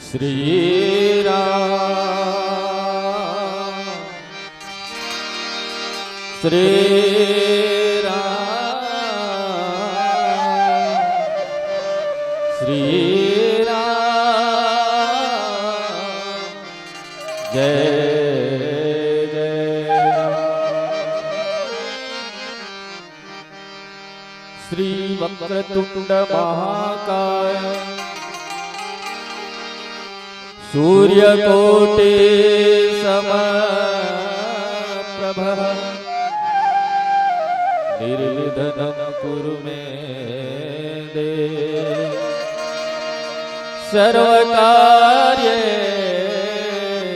श्री राम श्री राम श्री राम जय जय श्री वक्रतुंड महाकाय सूर्यकोटि समप्रभ निर्विघ्नं कुरु मे देव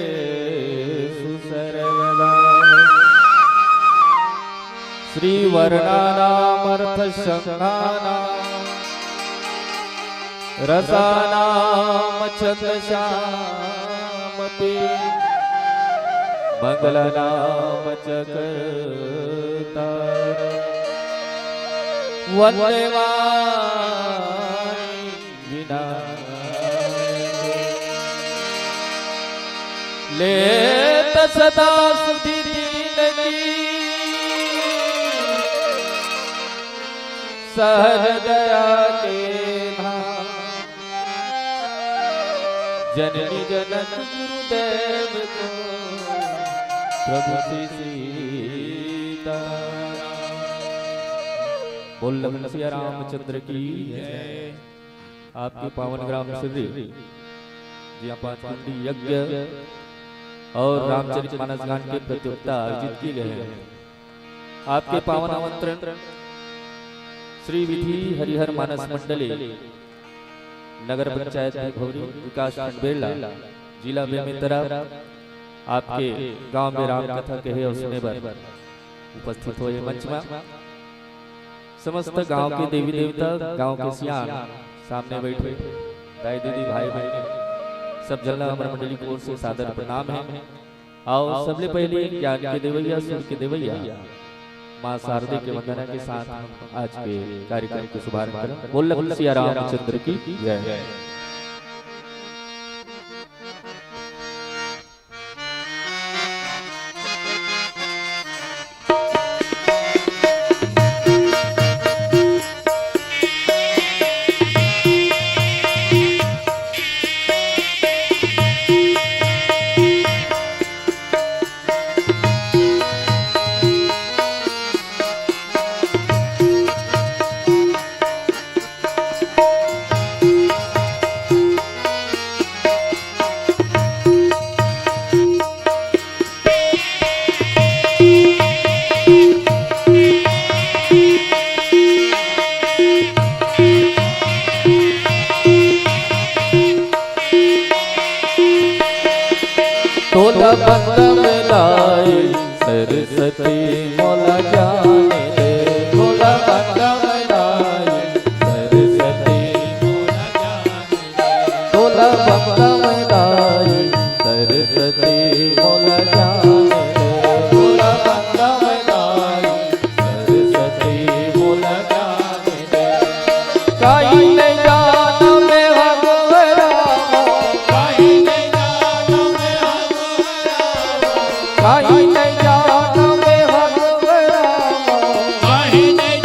सर्वकार्येषु सर्वदा श्रीवर्णानामर्थशङ्खानां रसानाम छन्दसामपि मंगलनाम चकर्ता वन्दे वाणी विनायक लेत सदा सुधि दीनकी सहज दया के जननी जनक गुरुदेव को प्रभु श्री सीता बोल लखन सिया रामचंद्र की जय। आपके पावन ग्राम श्री जी पांचकुंडी यज्ञ और रामचरितमानस गान की प्रतियोगिता आयोजित की गई है। आपके पावन आमंत्रण श्री विधि हरिहर मानस मंडली नगर पंचायत भौरी विकास खंड बेला जिला बेमेतरा आपके गांव में राम कथा कहे और सुने पर उपस्थित हुए मंच में समस्त गांव के देवी देवता गांव के सियान सामने बैठे दाई दीदी भाई बहन सब जल्ला अमर मंडली की ओर से सादर प्रणाम है। और सबसे पहले ज्ञान के देवैया सूर्य के देवैया माँ शारदे के वंदना के साथ आज के कार्यक्रम के शुभारंभ करें। बोल सिया रामचंद्र की जय। सरस्वती मोला ज्ञान दे मोला बंदम लाई सरस्वती मोला ज्ञान दे मोला बंदम लाई सरस्वती मोला ज्ञान दे मोला बंदम लाई सरस्वती मोला ज्ञान दे काई नहीं जान में भगवान काई नहीं जान में भगवान काई नहीं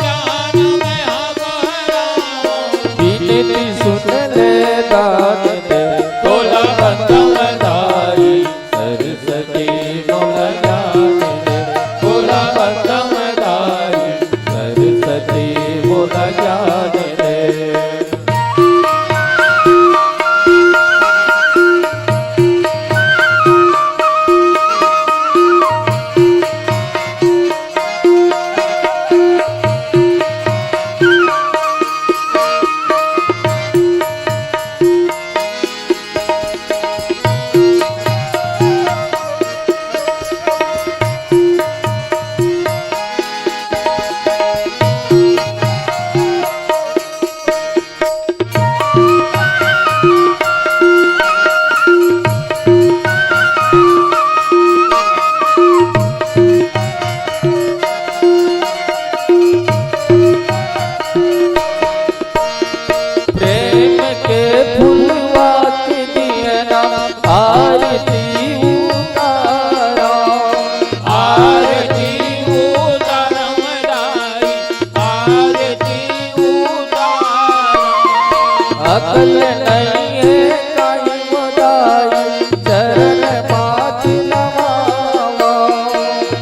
अकल नहीं है काई मोदाई चरण पाँच नवावा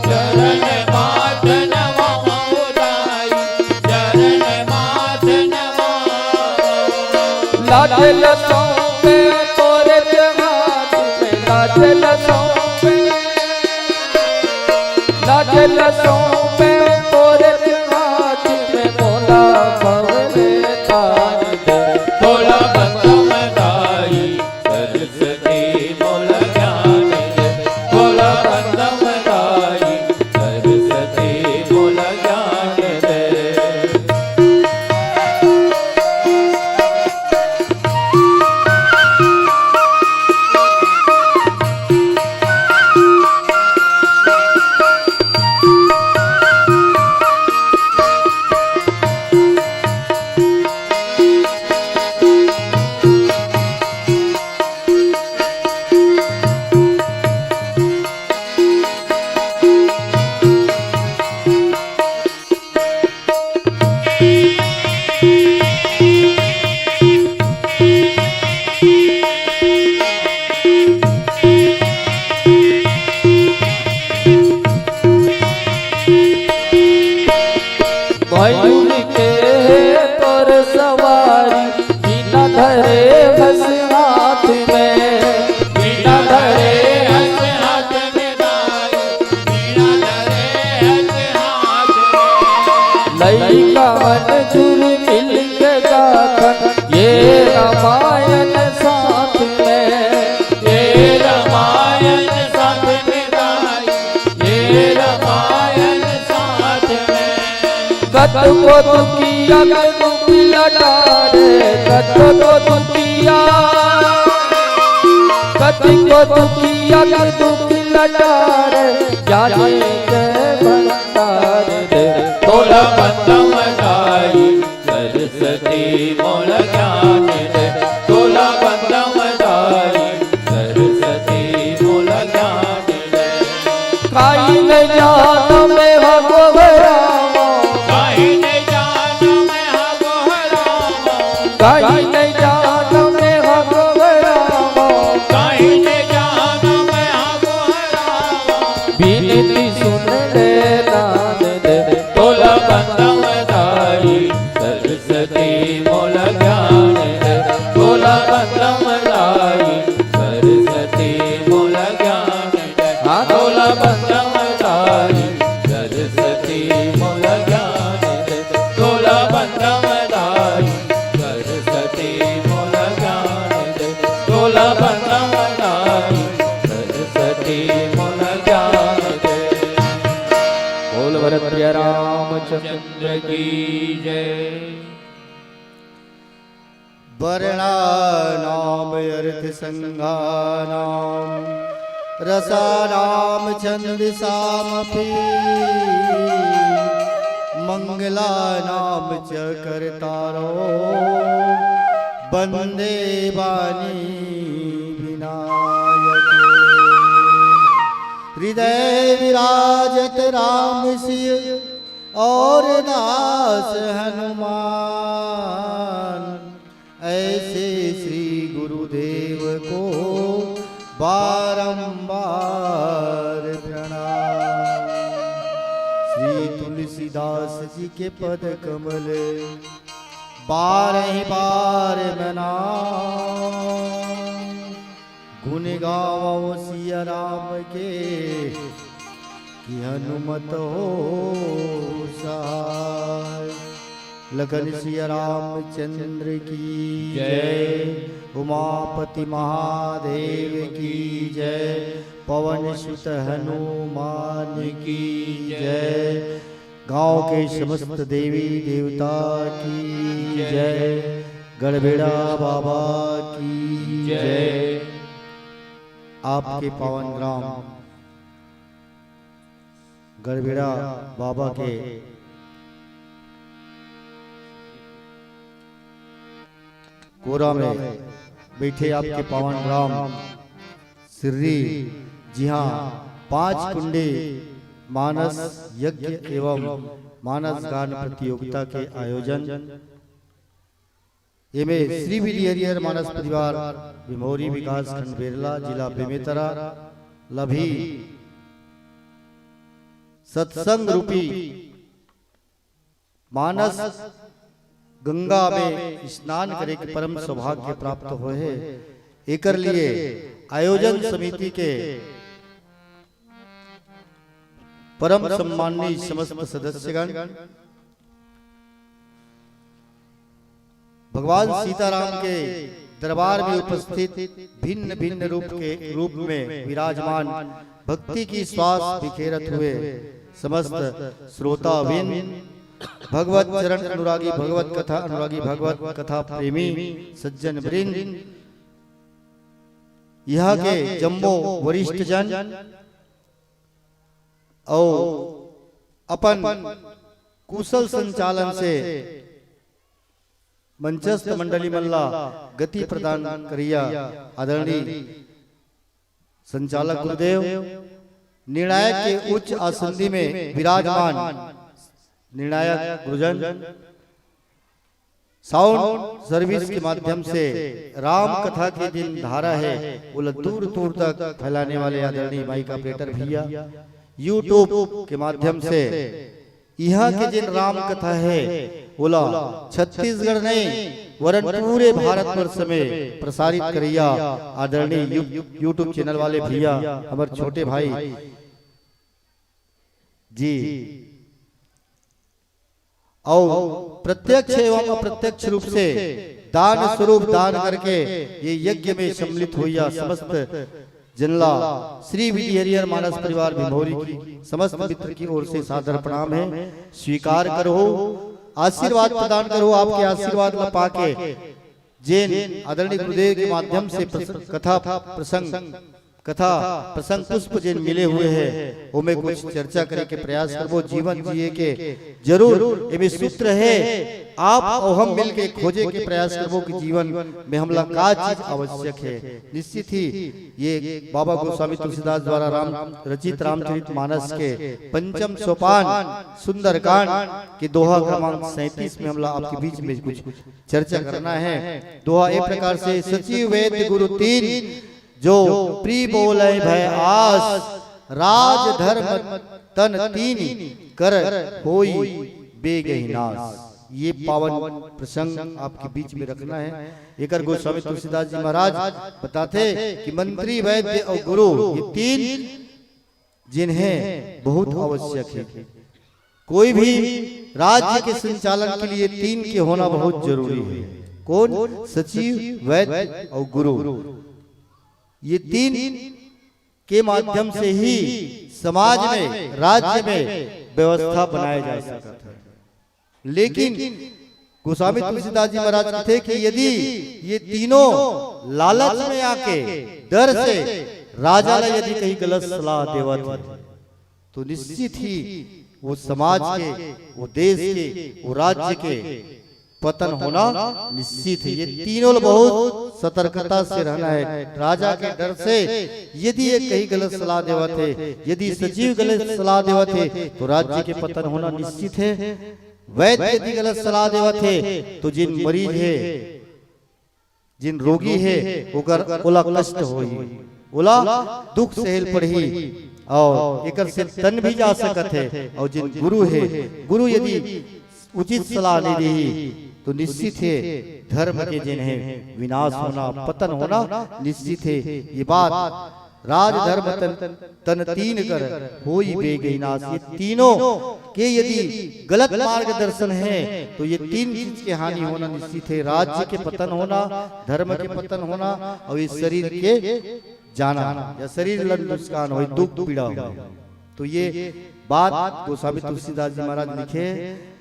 चरण माथ नवावा उदाई चरण माथ नवावा लाजल सौंपे तोरे हाथ में लाजल सौंपे लाजल सौंपे तोरे हाथ में मोला भवले तान दे तोला बंदम दाई सरस्वती मोला ज्ञान दे तोला बंदम दाई सरस्वती मोला ज्ञान दे मयूर के तोर सवारी बिना धरे बस हाथ में बिना धरे हंस हाथ में दाई बिना धरे हंस हाथ में लई का मंजूर मिल के गाथन ये रामायण साथ में ये रामायण साथ में दाई ये रामायण साथ में कत को दुखिया दुख लटारे कत को दुखिया कति को दुखिया दुख लटारे जाने के भंडार दे तोला बंदम दाई सरस्वती मोला ज्ञान दे तोला बंदम दाई सरस्वती मोला ज्ञान दे काई नहीं जाना मैं भगवरामा काहे ने जाना मैं हा गोहरामा काई नहीं जाना मैं भगवरामा काहे ने जाना मैं हा गोहरामा बिनती सुन ले दान दे तोला बंदम दाई सरस्वती मोला ज्ञान दे तोला बंदम दाई सरस्वती मोला ज्ञान दे तोला बंदम दाई सरस्वती मोला ज्ञान दे तोला बंदम दाई सरस्वती मोला ज्ञान दे तोला बंदम दाई सरस्वती मोला ज्ञान दे बोल भरत प्रिय रामचंद्र चंद्र की जय वर्णानाम अर्थ संघानाम रसानाम छंदसामपि मंगलानाम च कर्तारो वंदे वाणी विनायके हृदय विराजत राम सिय और दास हनुमान ऐसे श्री गुरुदेव को बारंबार प्रणाम। श्री तुलसीदास जी के पद कमल बारह बार मनाम गुण गावो सिया राम के कि हनुमत हो सहाय। लगन सिया रामचंद्र की जय, उमापति महादेव की जय, पवन सुत हनुमान की जय, गांव के समस्त देवी देवता की जय, गड़बेड़ा बाबा की जय। आपके पावन ग्राम गड़बेड़ा बाबा के कोरा में बैठे आपके पावन ग्राम सिर्री, जी हाँ 5 कुंडे मानस यज्ञ एवं मानस गान प्रतियोगिता के आयोजन एमे श्री विधि हरिहर मानस परिवार विमोरी विकास खंड बेरला जिला बेमेतरा लभी सत्संग रूपी मानस गंगा में स्नान करे के परम सौभाग्य प्राप्त होए एकर लिए आयोजन समिति के परम सम्माननीय समस्त सदस्यगण भगवान सीताराम के दरबार में उपस्थित भिन्न भिन्न रूप में विराजमान भक्ति की श्वास बिखेरत हुए समस्त श्रोताविन भगवत चरण अनुरागी भगवत कथा अनुरागी भगवत कथा प्रेमी सज्जन वृंद यहाँ के जम्बो वरिष्ठ जन और अपन कुशल संचालन से मंचस्थ मंडली मल्ला गति प्रदान करिया आदरणीय संचालक गुरुदेव निर्णायक के उच्च आसंदी में विराजमान निर्णायक गुरुजन साउंड सर्विस के माध्यम से राम कथा की दिन धारा है वो दूर दूर तक फैलाने वाले आदरणीय माइक ऑपरेटर भैया यूट्यूब के माध्यम से यहाँ के जिन राम कथा है बोला छत्तीसगढ़ नहीं वरन पूरे भारतवर्ष में प्रसारित करिया आदरणीय यूट्यूब चैनल वाले भैया हमारे छोटे भाई जी और प्रत्यक्ष एवं अप्रत्यक्ष रूप से दान स्वरूप दान करके ये यज्ञ में सम्मिलित हुआ समस्त जनला श्री विधि हरिहर मानस परिवार विमोरी की समस्त मित्र की ओर से सादर प्रणाम है। स्वीकार करो, आशीर्वाद प्रदान करो। आपके आशीर्वाद ला पाके जैन आदरणीय गुरुदेव के माध्यम से कथा प्रसंग पुष्प जिन मिले हुए हैं वो में कुछ चर्चा करे के प्रयास करबो। जीवन जिए के जरूर ये सूत्र है, आप और हम मिलके खोजे के प्रयास करबो कि जीवन में हमला का चीज आवश्यक है। निश्चित ही ये बाबा गोस्वामी तुलसीदास द्वारा रचित रामचरितमानस के पंचम सोपान सुंदरकांड के दोहा क्रमांक 37 में हमला आपके बीच में कुछ चर्चा करना है। दोहा एक प्रकार से सचिव वैद्य गुरु तीन जो प्री बोले भय आस राज धर्म तन तीन कर होई बेगहि नास। ये पावन प्रसंग आपके बीच में रखना है। एक गोस्वामी तुलसीदास जी महाराज बताते कि मंत्री वैद्य और गुरु ये तीन जिन्हें बहुत आवश्यक है। कोई भी राज्य के संचालन के लिए तीन के होना बहुत जरूरी है। कौन? सचिव, वैद्य और गुरु। ये तीन के माध्यम से ही समाज में राज्य में व्यवस्था बनाया जा सकता है। लेकिन गोस्वामी तुलसीदास जी महाराज कहते कि यदि ये तीनों लालच में आके डर से राजा ने यदि कहीं गलत सलाह देवत तो निश्चित ही वो समाज के, वो देश के, वो राज्य के पतन होना निश्चित है। ये तीनों बहुत सतर्कता से रहना है। राजा के डर से यदि ये कहीं गलत सलाह देवत है, यदि सचिव गलत सलाह देवत है तो राज्य के पतन होना निश्चित है। वैद्य यदि गलत सलाह देवत है तो जिन मरीज है, जिन रोगी है ओकर ओला कष्ट होई, ओला दुख सहल पड़ही और एकर से तन भी जा सकत है। और जिन गुरु है, गुरु यदि उचित सलाह नहीं दी तो निश्चित है धर्म के जिन्हें विनाश होना, पतन होना निश्चित है। ये बात राज धर्म तन तीन कर होई बेगहि नास। ये तीनों के यदि गलत मार्गदर्शन है तो ये तीन चीज की हानि होना निश्चित है। राज्य के पतन होना, धर्म के पतन होना और इस शरीर के जाना या शरीर नुकसान हो, दुख पीड़ा हो। तो ये बात गोस्वामी तुलसीदास जी महाराज लिखे,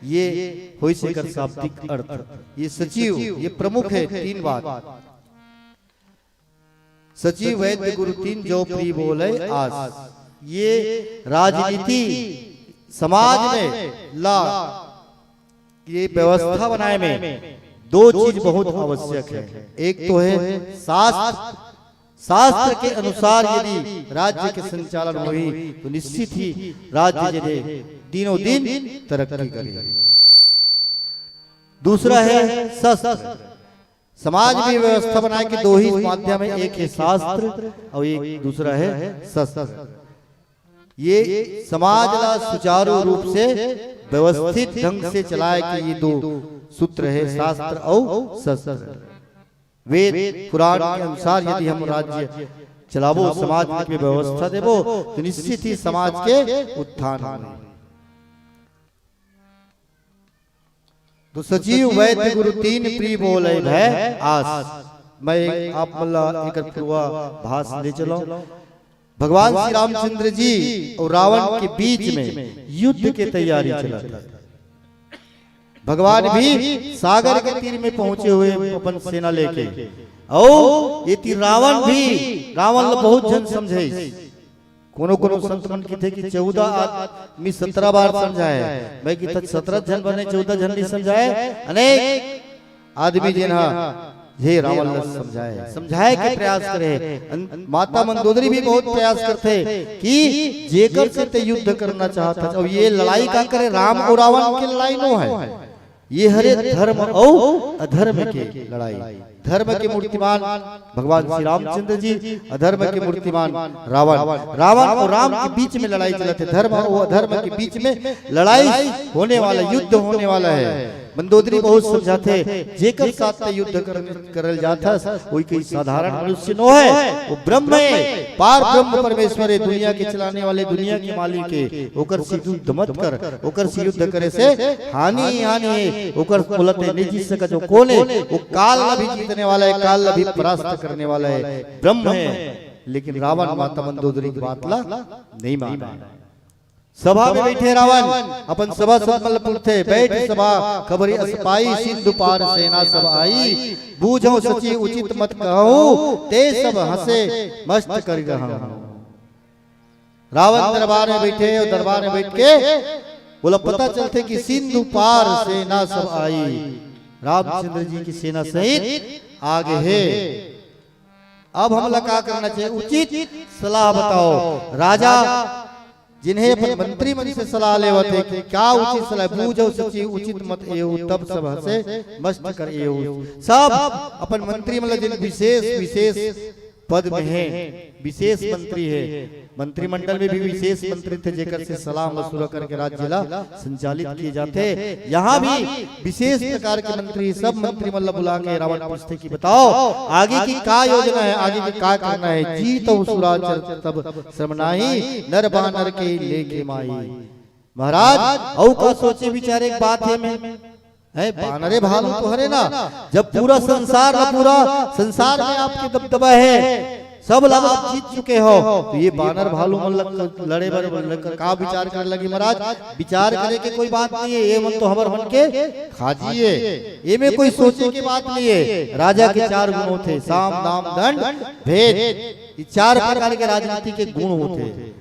ये होई से कर शाब्दिक अर्थ। ये सचिव, ये प्रमुख है तीन बात। सचिव वैद्य गुरु तीन जो प्री बोले आस। ये राजनीति समाज में ला ये व्यवस्था बनाए में दो चीज बहुत आवश्यक है। एक तो है शास्त्र के अनुसार यदि राज्य के संचालन हुई तो निश्चित ही राज्य दिनों दिन तरक्की करेगा। दूसरा है शस्त्र। समाज में व्यवस्था बनाए कि दो ही माध्यम है, एक है शास्त्र और एक दूसरा है शस्त्र। ये समाज ला सुचारू रूप से व्यवस्थित ढंग से चलाए कि ये दो सूत्र है, शास्त्र और शस्त्र। वेद पुराण के अनुसार यदि हम राज्य चलावो, समाज में व्यवस्था देवो, तो निश्चित ही समाज के उत्थान होंगे। तो सचिव वैद्य गुरु तीन प्रिय बोले भय आस। मैं आप मल्ला एक पूर्वाभास ले चलो। भगवान श्री रामचंद्र जी और रावण के बीच में युद्ध की तैयारी चला था। भगवान भी सागर के तीर में पहुंचे हुए अपन सेना लेके, और ये तीर रावण बहुत जन समझे। कोनो संत मन की थे कि 14 आदमी 17 बार समझाए, मैं कि 17 जन बने 14 जन नहीं समझाए, अनेक आदमी जिन्हा हे रावण समझाए के प्रयास करे। माता मंदोदरी भी बहुत प्रयास करते कि जेकर से युद्ध करना चाहता। अब ये लड़ाई का करे, राम और रावण की लड़ाई नो है, ये हरे धर्म और अधर्म की लड़ाई। धर्म के मूर्तिमान भगवान श्री रामचंद्र जी, अधर्म के मूर्तिमान रावण और राम के बीच में लड़ाई चलते। धर्म और अधर्म के बीच में लड़ाई होने वाला, युद्ध होने वाला है। मंदोदरी बहुत समझाते, जेकर साथ युद्ध करल जाता कोई कोई साधारण मनुष्य नो है, वो ब्रह्म है, पार ब्रह्म परमेश्वर है, दुनिया के चलाने वाले, दुनिया के मालिक है। ओकर से युद्ध मत कर, ओकर से युद्ध करे से हानि है। ओकर बोलते नहीं जीत सका जो कौन है, वो काल भी जीतने वाला है, काल भी परास्त करने वाला है, ब्रह्म है। लेकिन रावण माता मंदोदरी की बात ला नहीं माना। सभा में बैठे रावण अपन सभा संबलपुर थे, बैठ सभा खबरी असपाई, सिंधु पार सेना सब आई, बूझो सची उचित मत कहूं, ते सब हंसे मस्त कर रहा। रावण दरबार में बैठे, और दरबार में बैठ के बोला पता चलते कि सिंधु पार सेना सब आई, रामचंद्र जी की सेना सहित आगे है। अब हमला क्या करना चाहिए, उचित सलाह बताओ। राजा जिन्हें अपन मंत्री मन से सलाह लेवत है कि क्या उचित सलाह, बूझो सची उचित मत एहू, तब सब हंसे मस्त कर एहू। सब अपन मंत्री मतलब जिन विशेष पद में है, विशेष मंत्री है, मंत्रिमंडल में भी विशेष मंत्री थे जेकर से सलाह मशवरा करके राज्य ला संचालित किए जाते। यहाँ भी विशेष प्रकार के मंत्री, सब मंत्री मतलब बुला के रावण पूछते कि बताओ आगे की क्या योजना है, आगे की क्या करना है। जीत सुराचर तब श्रमनाही, नर बानर के लेके माई। महाराज औ का सोचे विचारे एक बात है, में है बानरे भालू तो हरे ना, जब पूरा संसार में आपके दबदबा है, सब लोग आप जीत चुके हो, तो ये बानर भालू मन लड़े बर का विचार करने लगी। महाराज विचार करे के कोई बात नहीं है, ये मन तो हमार मन के खाजिए, ये में कोई सोचे की बात नहीं है। राजा के 4 गुण थे, साम दाम दंड भेद, ये 4 प्रकार के राजनीति के गुण होते।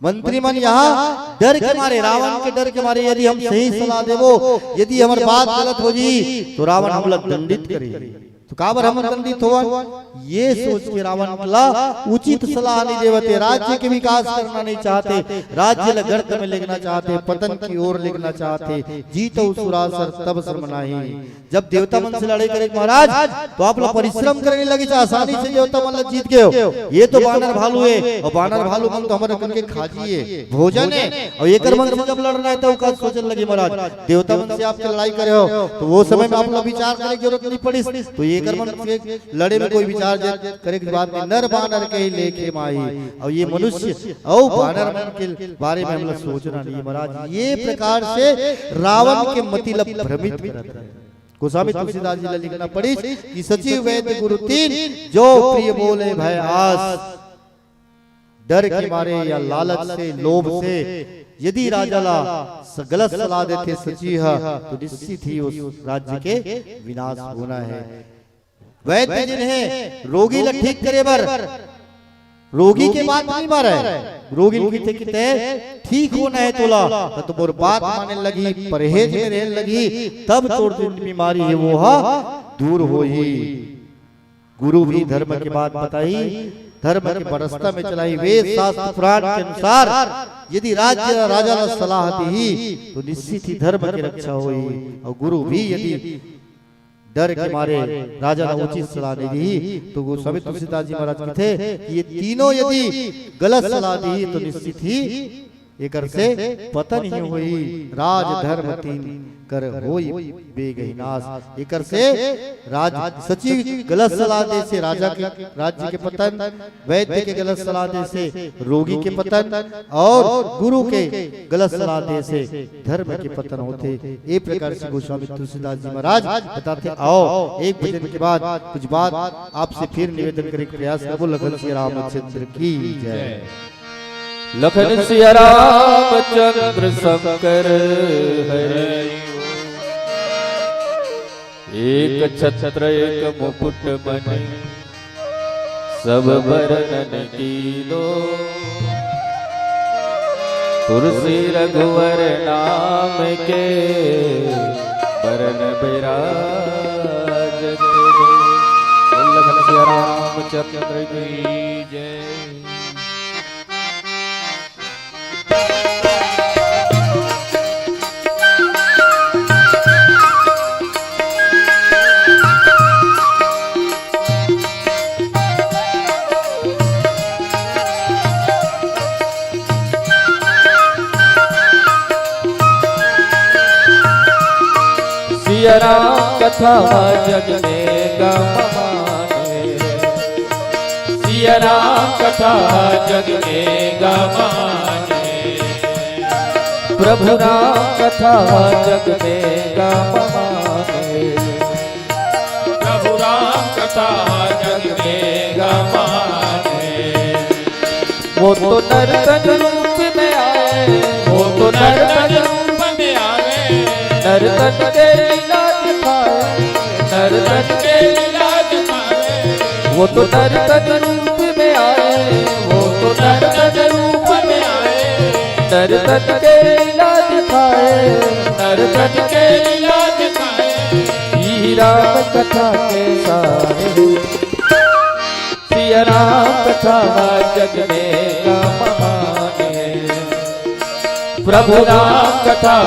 मंत्री मन यहाँ डर के मारे, रावण के डर के मारे, यदि हम सही सलाह देवो, यदि हमारी बात गलत हो जी तो रावण हमला दंडित करे, तो काबर हम दंडित हुआ। ये सोच के रावण ला उचित सलाह नहीं देवते। राज्य के विकास करना नहीं चाहते, राज्य गर्त में लेना चाहते, पतन की ओर लेना चाहते। जीतो सुरासर तब शर्मनाही। जब देवता मन से लड़ाई करे महाराज, तो आप लोग परिश्रम करने लगे, आसानी से देवता मन जीत गए हो। ये तो बानर भालू है, और बानर भालू मन तो हमारे मन के खाजी है, भोजन है, और एक मन से जब लड़ना है तो सोचने लगे महाराज देवता मन से आपके लड़ाई करे हो, तो वो समय में आप लोग विचार करने की जरूरत नहीं पड़ी। तो ये लड़े में कोई विचार करे की बात नहीं। नर बानर के लेके माई, और ये मनुष्य और बानर के बारे में हम लोग सोचना नहीं महाराज। ये प्रकार से रावण के मतलब भ्रमित करता है। गोस्वामी तुलसीदास जी लिखना पड़ी कि सचिव वैद्य गुरु तीन, जो प्रिय बोले भय आस। डर के मारे या लालच से, लोभ से यदि राजा ला गलत सलाह देते सचिव, तो निश्चित ही उस राज्य के विनाश होना है। वैद्य जिन्हें रोगी ला ठीक करे बर, रोगी के बात नहीं मारे, रोगी की ठीक होना है तोला, तो मोर बात माने लगी, परहेज में रहने लगी, तब तोड़ बीमारी है वो दूर हो ही। गुरु भी धर्म की बात बताई, धर्म के बरस्ता में चलाई। वेद शास्त्र पुराण के अनुसार यदि राजा ने सलाह दी तो निश्चित ही धर्म की रक्षा हुई। और गुरु भी यदि डर के मारे राजा ने उचित सलाह नहीं दी। तो गोस्वामी तुलसीदास जी महाराज कहते कि ये तीनों यदि गलत सलाह दी तो निश्चित ही एकर से पतन ही हुई। राज धर्म तीन कर होई बेगहिनास। एकर से राज सचिव गलत सलाह दे से राजा के राज्य के पतन, वैद्य के गलत सलाह दे से रोगी के पतन, और गुरु के गलत सलाह दे से धर्म के पतन होते। एक प्रकार से गोस्वामी तुलसीदास जी महाराज बताते। आओ एक भजन के बाद कुछ बात आपसे फिर निवेदन करने का प्रयास करो। लखन श्री रामचंद्र की जय। लखन सिया रामचंद्र शंकर हरे। एक छत्र एक मुकुट बने सब बरनन कीलो। तुलसी रघुवर नाम के बरन बिराजत। लखन सिया रामचंद्र की जय। सिया राम कथा जग में गमाने। सिया राम कथा जग में गमाने। प्रभु राम कथा जग में गमाने। प्रभु राम कथा जग में गमाने। वो तो नर्तन रूप में आए, वो तो नर्तन रूप में आए। नर्तन के लीला दिखाए, नर्तन के लीला दिखाए। वो तो नर्तन रूप में आए, वो तो नर्तन रूप में आए। नर्तन के लीला दिखाए, नर्तन के लीला दिखाए। ही राम कथा के सारे। सिया राम कथा जग में गमाने। प्रभु राम कथा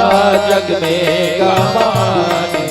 जग में गमाने।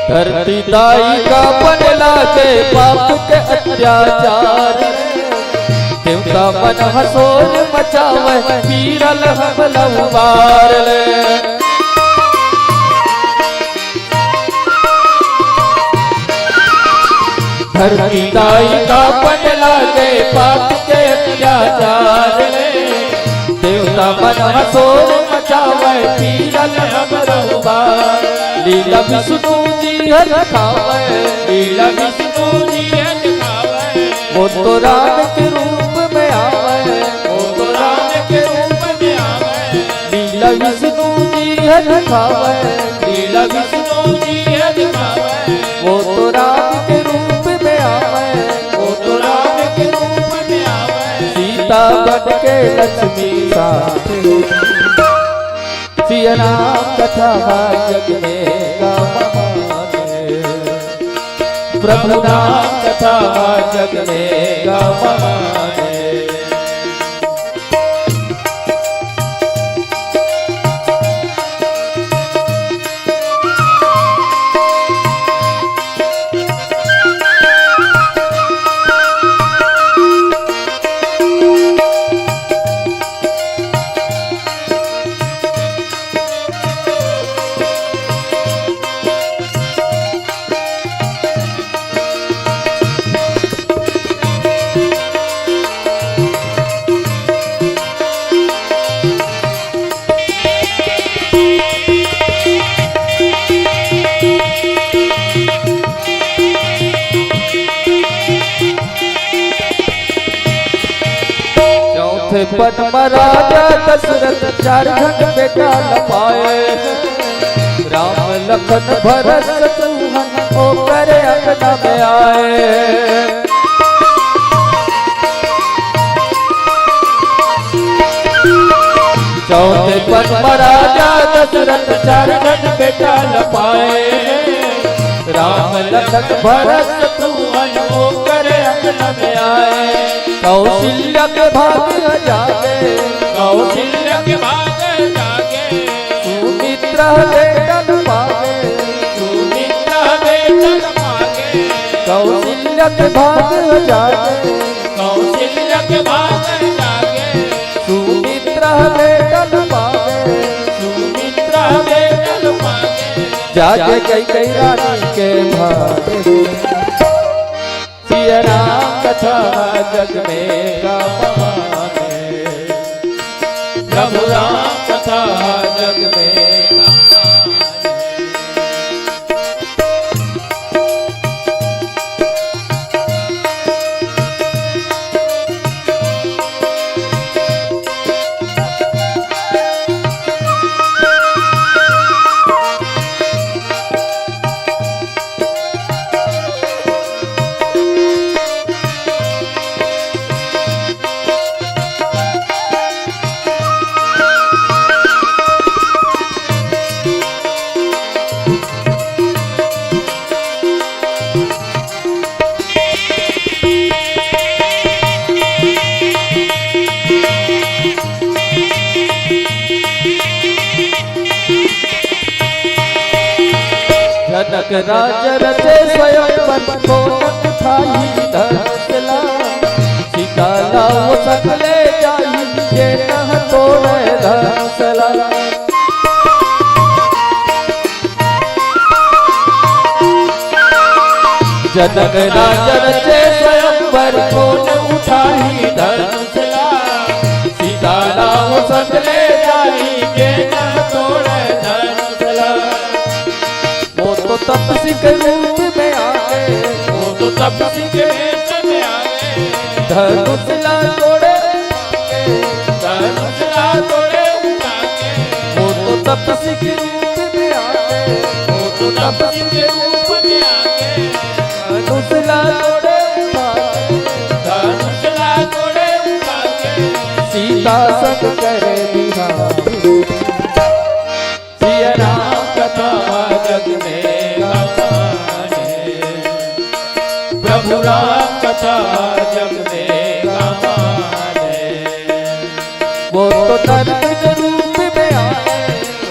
धरती दाई का बनला के पाप के अत्याचार। देवता मन हसोर मचावे पीरल हमल उबार ले। धरती दाई का बनला के पाप के अत्याचार ले। देवता मन हसोर मचावे पीरल हमल उबार। लीला विष्णु जी हर खावे, लीला विष्णु जी हर खावे। वो तो राम के रूप में आवे, वो तो राम के रूप में आवे। लीला विष्णु जी हर खावे, लीला विष्णु जी हर खावे। वो तो राम के रूप में आवे, वो तो राम के रूप में आवे। सीता बन के लक्ष्मी साथ। सिया राम कथा जग में गमाने। प्रभु राम कथा जग में गमाने। चौथे पद महाराजा दशरथ 4 घन बेटा लपाए राम लखन भरत शत्रुघ्न ओ करे अंगना में आए चौथे पद महाराजा दशरथ 4 घन बेटा लपाए राम लखन भरत शत्रुघ्न ओ करे अंगना में आए कौशल्या के भाग जागे कौशल्या के भाग जागे सुमित्रा बेटन पागे सुमित्रा बेटन पागे कौशल्या के भाग जागे कौशल्या के भाग जागे सुमित्रा बेटन पागे सुमित्रा बेटन पागे जागे कई रानी के भागे सिया राम कथा जग में गावे प्रभु राम कथा जग में जनक राज रचे स्वयं वन को उठाई धरसला सीता लाओ सकले जाई ये कह तोड़े धरसला जनक राज रचे स्वयं वन को उठाई धरसला सीता लाओ सकले जाई ये कह तोड़े धरसला वो तो तपसी के रूप में आए वो तो तपसी के वेश में आए धनुषला तोड़े धनुषला तोड़े उठाके वो तो तपसी के रूप में आए वो तो तपसी के रूप में आके धनुषला तोड़े उठाए धनुषला तोड़े उठाके सीता संग करे बिहारी सिया राम कथा जग में गाने प्रभु राम कथा जग में गाने वो तो नरक रूप में आए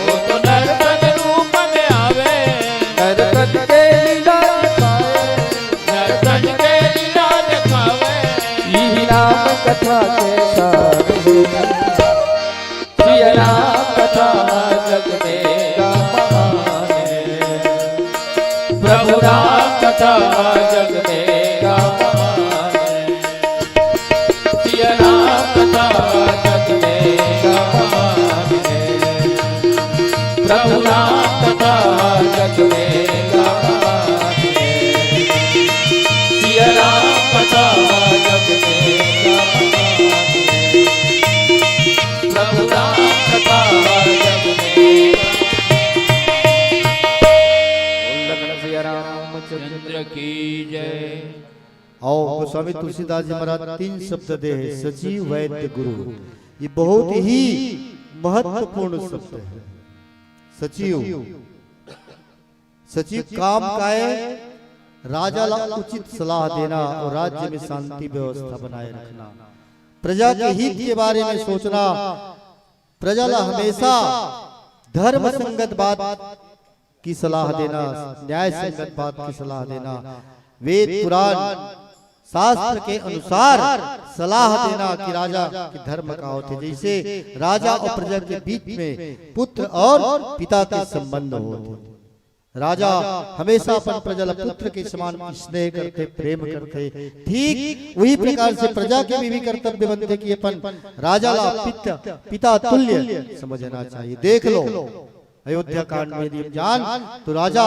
वो तो नरक रूप में आवे नरक के लीला दिखाए नरक के लीला दिखावे यही राम कथा के सारे सिया राम कथा जग में गाने प्रभु राम कथा जग में गाने सिया राम कथा जग में गाने प्रभु राम कथा जग में गाने सिया राम कथा जग में गाने प्रभु राम कथा जग में चंद्र की जय। आओ गोस्वामी तुलसीदास जी महाराज 3 शब्द दे है सचिव वैद्य गुरु ये बहुत ही महत्वपूर्ण शब्द है सचिव सचिव काम का है राजा ला उचित सलाह देना और राज्य में शांति व्यवस्था बनाए रखना प्रजा के हित के बारे में सोचना प्रजा ला हमेशा धर्म संगत बात की सलाह देना न्याय संगत बात की सलाह देना वेद पुराण शास्त्र के अनुसार सलाह देना कि राजा के धर्म का होते जैसे राजा और प्रजा के बीच में पुत्र और पिता के संबंध होते राजा हमेशा अपन प्रजा पुत्र के समान स्नेह करते प्रेम करते ठीक वही प्रकार से प्रजा के भी कर्तव्य बनते कि अपन राजा ला पिता तुल्य समझना चाहिए। देख लो अयोध्या कांड में यदि जान तो राजा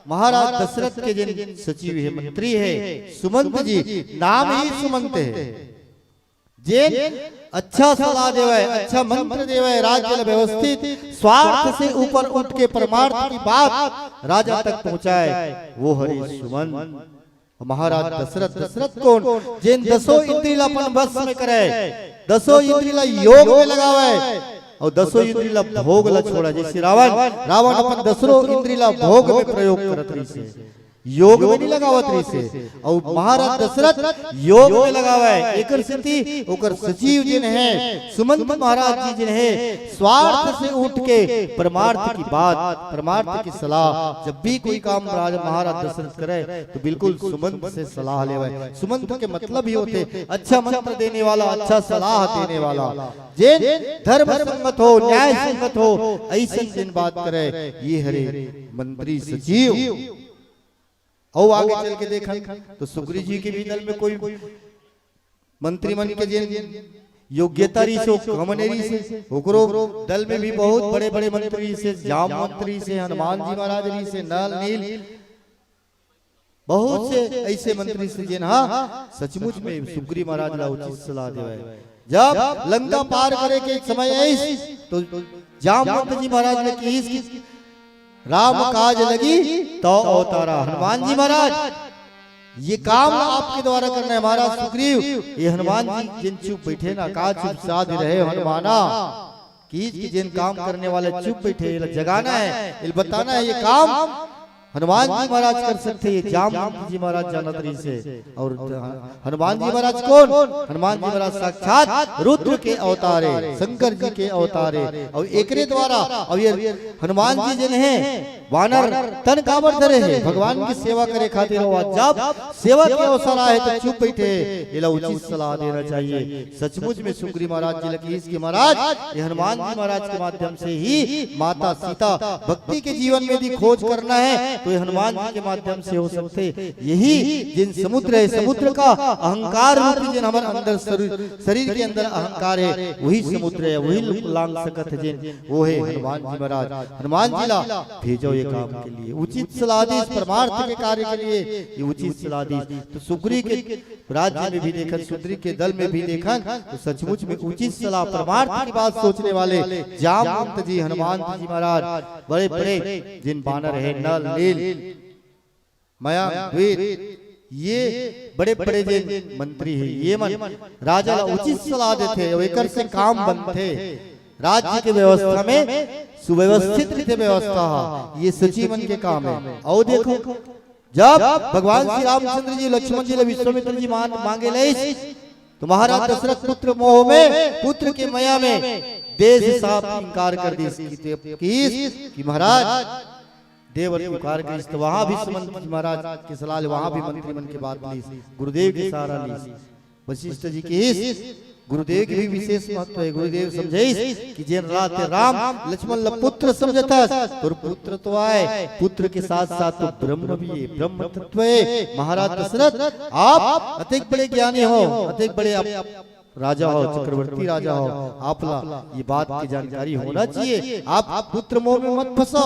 महाराज दशरथ के जिन सचिव है मंत्री है सुमंत जी नाम ही सुमंत है जेन अच्छा सलाह देवे, अच्छा मंत्र देवे, राज्य व्यवस्थित स्वार्थ से ऊपर उठ के परमार्थ की बात राजा तक पहुंचाए, वो हरि सुमन। महाराज दशरथ कौन, जिन 10 इंद्रिय अपन बस में करे, 10 इंद्रिय योग में लगावे और 10 इंद्रिय भोग ला छोड़ा। जैसे रावण अपन 10 इंद्रिय भोग में प्रयोग करत रही से, योग में नहीं लगावत रही से, और महाराज दशरथ योग में लगावे। एकर स्थिति ओकर सचिव जिन है सुमंत महाराज जी जिन है, स्वार्थ से उठ के परमार्थ की बात, परमार्थ की सलाह, जब भी कोई काम राजा महाराज दशरथ करे तो बिल्कुल सुमंत से सलाह लेवे। सुमंत के मतलब ही होते अच्छा मंत्र देने वाला, अच्छा सलाह देने वाला, जिन धर्म संगत हो, न्याय संगत हो, ऐसी जिन बात करे, ये हरे मंत्री सचिव। और आगे चल के देखा तो सुग्रीव जी के भी दल में कोई मंत्रीमन के जिन योग्यता रही से, कमनेरी से, ओकरो दल में भी बहुत बड़े बड़े मंत्री से, जाम मंत्री से, हनुमान जी महाराज जी से, नल नील, बहुत से ऐसे मंत्री से जिन हाँ सचमुच में सुग्रीव महाराज ला उचित सलाह देवे। जब लंका पार करे के समय ऐस तो जामवंत जी महाराज ने की राम काज लगी तो अवतारा। हनुमान जी महाराज ये काम आपके द्वारा करना है महाराज सुग्रीव। ये हनुमान जी जिन चुप बैठे ना, का चुप साध रहे हनुमाना, की जिन काम करने वाले चुप बैठे, जगाना है, बताना है, ये काम हनुमान जी महाराज कर सकते हैं। जामवंत जी महाराज जानत रही से। और हनुमान जी महाराज कौन? हनुमान जी महाराज साक्षात रुद्र के अवतारे, शंकर जी के अवतारे, और एकरे द्वारा। और ये हनुमान जी जिन है वानर तन काबर धरे है, भगवान की सेवा करे खातिर, जब सेवा के अवसर आए तो चुप बैठे, ये उचित सलाह देना चाहिए। सचमुच में सुग्रीव महाराज जी लगी इसके महाराज, ये हनुमान जी महाराज के माध्यम से ही माता सीता भक्ति के जीवन में भी खोज करना है तो हनुमान जी के माध्यम से हो सकते। यही जिन समुद्र है, समुद्र का अहंकार रूपी जिन हमारे अंदर शरीर के अंदर अहंकार है, वही समुद्र है, वही लांग सकत है जिन, वो है हनुमान जी महाराज। हनुमान जी ला भेजो ये काम के लिए, उचित सलाह दी, परमार्थ के कार्य के लिए ये उचित सलाह दी। तो सुग्रीव के राज्य में भी देखा, सुग्रीव के दल में भी देखा, तो सचमुच में उचित सलाह परमार्थ की बात सोचने वाले जामवंत जी, हनुमान जी महाराज, बड़े बड़े जिन बानर है, नल नील मयंक वीर, ये बड़े बड़े जिन मंत्री है, ये मन राजा ला उचित सलाह देते और एकर से काम बनते। राज्य के व्यवस्था में सुव्यवस्थित रीते व्यवस्था, ये सचिवन के काम है। और देखो जब भगवान श्री रामचंद्र जी लक्ष्मण जी विश्वामित्र जी मांगे ले, तो महाराज दशरथ पुत्र मोह में, पुत्र के माया में देश साफ इनकार कर दी कि महाराज देवर पुकार के, तो वहां भी सुमंत महाराज के सलाह, वहां भी मंत्रीमन की बात ली, गुरुदेव की सहारा ली, वशिष्ठ जी की, गुरुदेव की भी विशेष महत्व है। गुरुदेव समझे कि जिन रात राम लक्ष्मण पुत्र समझता और पुत्र तो आए, पुत्र के साथ साथ तो ब्रह्म भी है, ब्रह्म तत्व है। महाराज दशरथ आप अतिक बड़े ज्ञानी हो, अतिक बड़े राजा हो, चक्रवर्ती राजा हो, आपला ये बात की जानकारी होना चाहिए। आप पुत्र मोह में मत फंसो,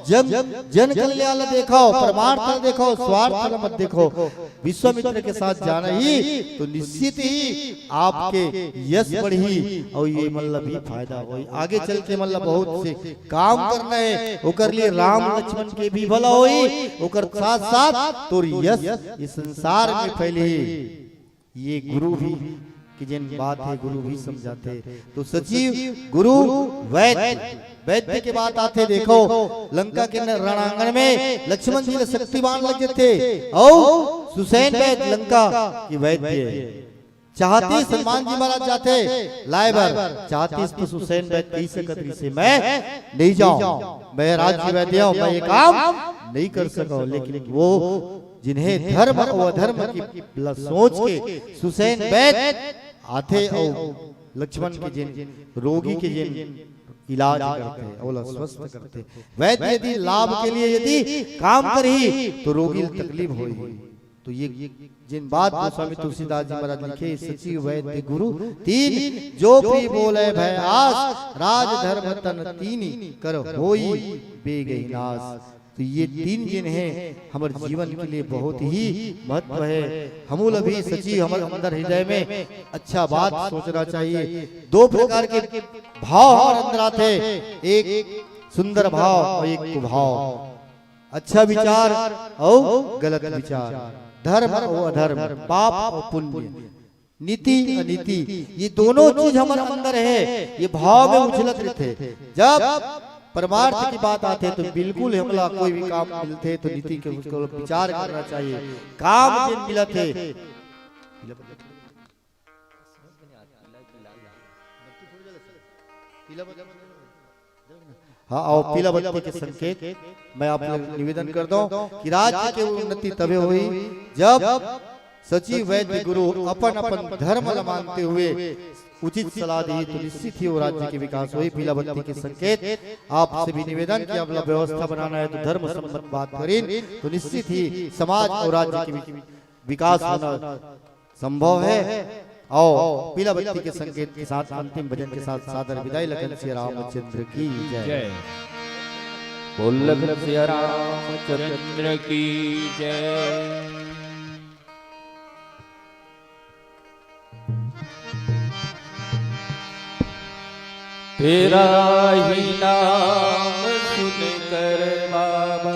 जन कल्याण देखो, परमार्थ देखो, स्वार्थ मत देखो। विश्वामित्र के साथ जाना ही तो निश्चित ही आपके यश बढ़ी और ये मतलब ही फायदा हो, आगे चल के मतलब बहुत से काम करना है, ओकर लिए राम लक्ष्मण के भी भला होई, ओकर साथ साथ तो यश इस संसार में फैले। ये गुरु भी कि जिन बात है गुरु भी समझाते, तो सचिव गुरु वैद्य के बात आते। देखो लंका के रणांगण में लक्ष्मण जी शक्तिवान लगे थे और सुसैन वैद्य लंका की वैद्य चाहती, सलमान जी महाराज जाते लाइबर चाहती, तो सुसैन वैद्य कही सकती से मैं नहीं जाऊं, मैं राज्य वैद्य हूं, मैं ये काम नहीं कर सका। लेकिन वो जिन्हें धर्म और अधर्म की सोच के सुसैन वैद्य आते और लक्ष्मण के जिन रोगी के जिन इलाज करते और स्वस्थ करते, वैद्य यदि लाभ के लिए यदि काम करी तो रोगी तकलीफ होगी। तो ये जिन बात स्वामी तुलसीदास जी महाराज लिखे, सचिव वैद्य गुरु तीन, जो भी बोले भय आस, राज धर्म तन तीनी, कर होई बेगई नाश। तो ये 3 दिन हैं हमारे जीवन के लिए बहुत ही महत्व है। हमूल अभी सची हमारे अंदर हृदय में अच्छा बात सोचना चाहिए। 2 प्रकार के भाव हमारे अंदर आते हैं, एक सुंदर भाव और एक कुभाव। अच्छा विचार और गलत विचार, धर्म और अधर्म, पाप और पुण्य, नीति अनीति, ये दोनों चीज हमारे अंदर है। ये भाव में उछलत रहते। जब परमार्थ की बात आते तो बिल्कुल हमला कोई भी काम मिलते तो नीति के उसको विचार करना चाहिए। काम जिन मिलते हाँ और पीला बत्ती के संकेत मैं आप लोग निवेदन करता हूँ कि राज्य की उन्नति तभी हुई जब सचिव वैद्य गुरु अपन अपन धर्म मानते हुए उचित सलाह दी तो निश्चित ही वो राज्य के विकास हुई। पीला बत्ती के संकेत आपसे भी निवेदन कि अपना व्यवस्था बनाना है तो धर्म संबंध बात करें तो निश्चित ही समाज और राज्य के विकास होना संभव है। और पीला बत्ती के संकेत के साथ अंतिम भजन के साथ सादर विदाई। लखन श्री रामचंद्र की जय। बोल लखन श्री रामचंद्र की जय। तेरा ही नाम सुनकर बाबा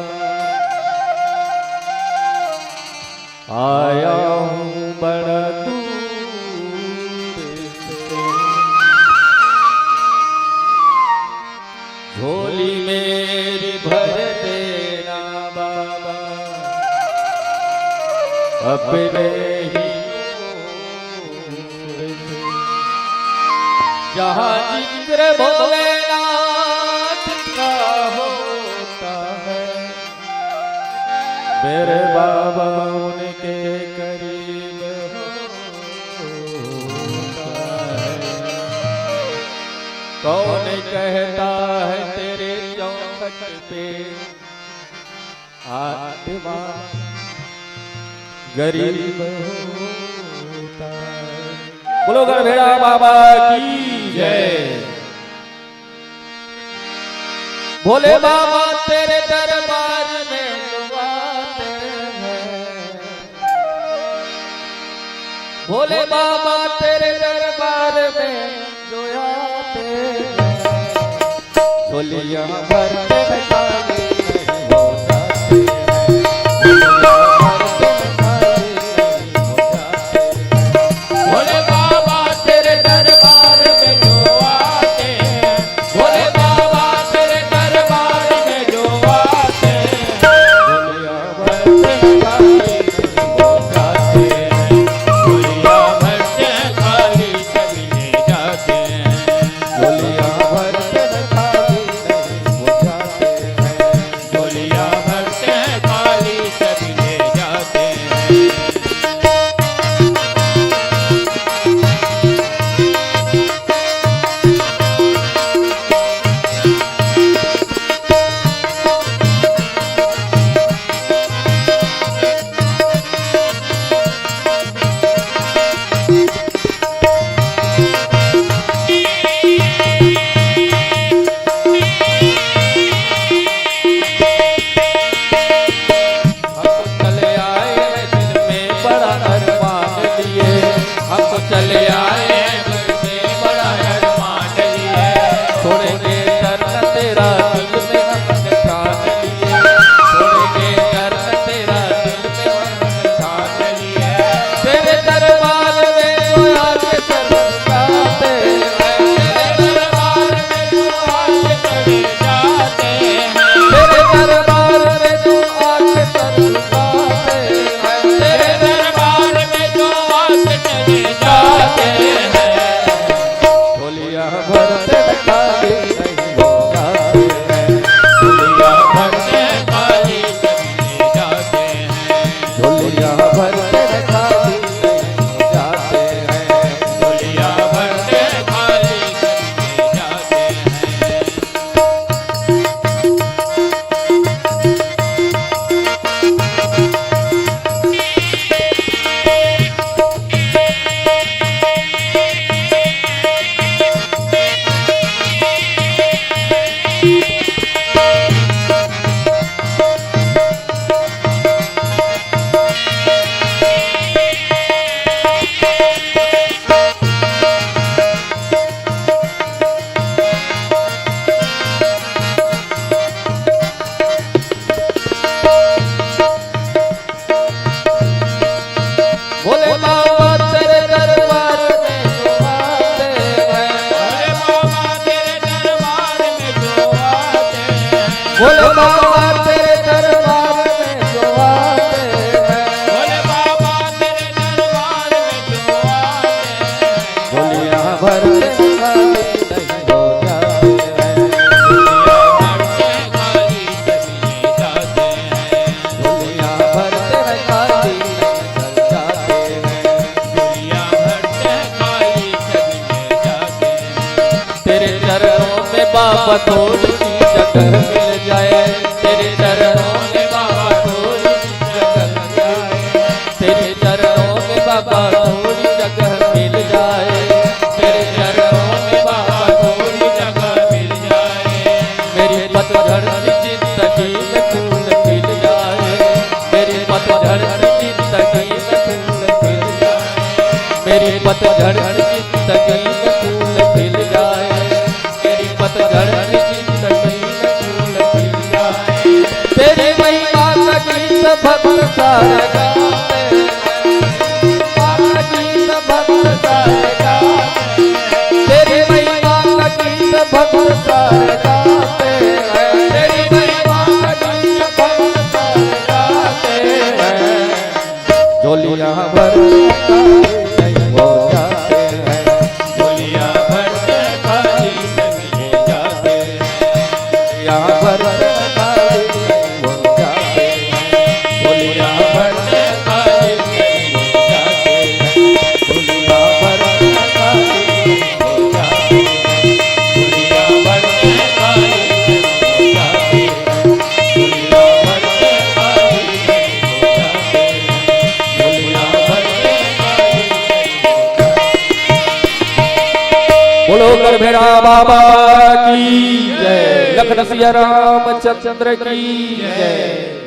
आया हूँ बड़ा दूर से, झोली मेरी भर देना बाबा अपने ही जहाँ जिक्र भोलेनाथ का होता है मेरे बाबा उनके करीब होता है। कौन कहता है तेरे चौखट पे आत्मा गरीब होता है। बोलो गढ़भेड़ा बाबा की जय। भोले बाबा तेरे दरबार में जो आते हैं, भोले बाबा तेरे दरबार में जो आते हैं, झोलियां भर के खाली नहीं हो जाते हैं। भोले बाबा तेरे दरबार में जो आते हैं, भोले बाबा तेरे दरबार में जो आते हैं, झोलियां भर के खाली नहीं हो जाते हैं, झोलियां भर के खाली सभी ले जाते हैं, झोलियां भर के खाली नहीं हो जाते हैं, झोलियां भर के खाली सभी ले बाबा थोड़ी सी जगह मिल जाए, तेरे चरणों में बाबा थोड़ी सी जगह मिल जाए, तेरे चरणों में बाबा थोड़ी जगह मिल जाए, तेरे चरणों में बाबा थोड़ी जगह मिल जाए, मेरी पतझड़ सी जिंदगी में फूल खिल जाए, मेरी पतझड़ सी जिंदगी में फूल खिल जाए, मेरी पतझड़ सी जिंदगी में फूल खिल जाए, मेरी पतझड़ सी जिंदगी में फूल खिल जाए, तेरी महिमा का गीत भक्त सारे गाते हैं, आपका गीत भक्त सारे गाते हैं, तेरी महिमा का गीत भक्त सारे गाते हैं, तेरी महिमा का गीत भक्त सारे गाते हैं, झोलियां भर वो जाते हैं, झोलियां भर के खाली नहीं जाते हैं, यहाँ पर खाली वो जाते हैं, झोलियां भर के खाली नहीं जाते हैं, झोलियां भर खाली हो जाते हैं, झोलियां भर के खाली नहीं जाते हैं, झोलियां भर के खाली नहीं जाते हैं, झोलियां भर के खाली बोलो कर भेड़ा बाबा की जय, लखन सिया रामचंद्र की जय।